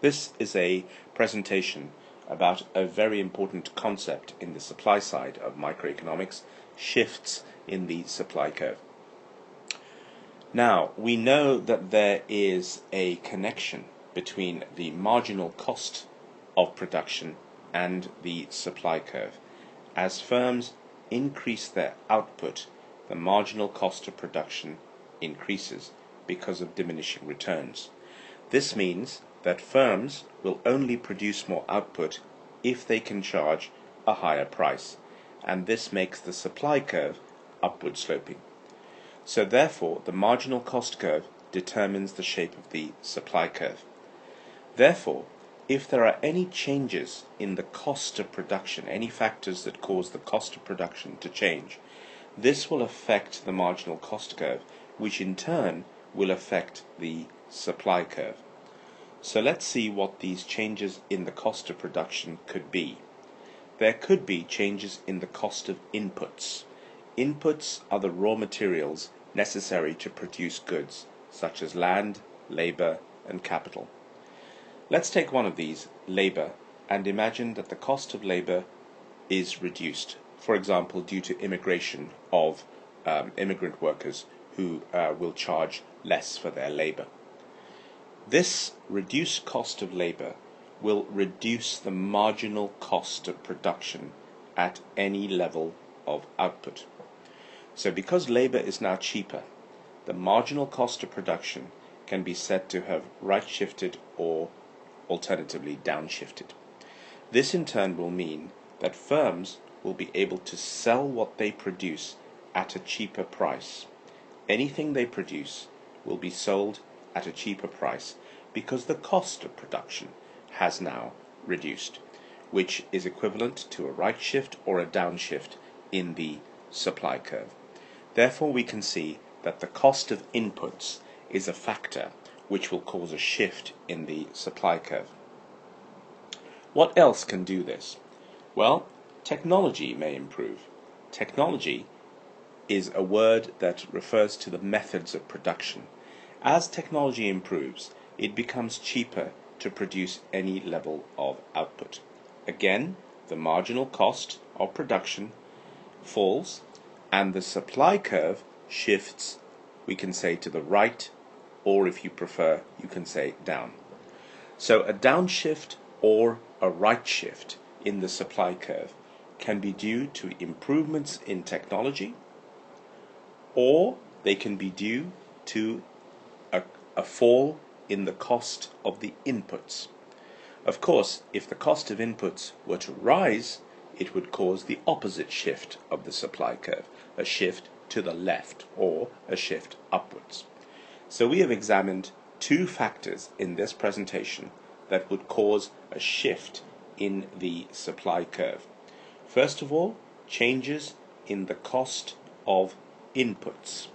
This is a presentation about a very important concept in the supply side of microeconomics, shifts in the supply curve. Now, we know that there is a connection between the marginal cost of production and the supply curve. As firms increase their output, the marginal cost of production increases because of diminishing returns. This means that firms will only produce more output if they can charge a higher price, and this makes the supply curve upward sloping. So therefore, the marginal cost curve determines the shape of the supply curve. Therefore, if there are any changes in the cost of production, any factors that cause the cost of production to change, this will affect the marginal cost curve, which in turn will affect the supply curve. So let's see what these changes in the cost of production could be. There could be changes in the cost of inputs. Inputs are the raw materials necessary to produce goods, such as land, labor, and capital. Let's take one of these, labor, and imagine that the cost of labor is reduced, for example, due to immigration of immigrant workers who will charge less for their labor. This reduced cost of labor will reduce the marginal cost of production at any level of output. So because labor is now cheaper, the marginal cost of production can be said to have right-shifted or alternatively downshifted. This in turn will mean that firms will be able to sell what they produce at a cheaper price. Anything they produce will be sold at a cheaper price because the cost of production has now reduced, which is equivalent to a right shift or a downshift in the supply curve. Therefore, we can see that the cost of inputs is a factor which will cause a shift in the supply curve. What else can do this? Well, technology may improve. Technology is a word that refers to the methods of production. As technology improves, it becomes cheaper to produce any level of output. Again, the marginal cost of production falls and the supply curve shifts, we can say to the right, or if you prefer, you can say down. So a downshift or a right shift in the supply curve can be due to improvements in technology, or they can be due to a fall in the cost of the inputs. Of course, if the cost of inputs were to rise, it would cause the opposite shift of the supply curve, a shift to the left or a shift upwards. So we have examined two factors in this presentation that would cause a shift in the supply curve. First of all, changes in the cost of inputs,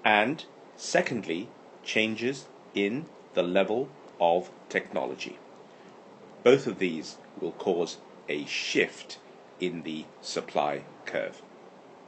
and secondly, changes in the level of technology. Both of these will cause a shift in the supply curve.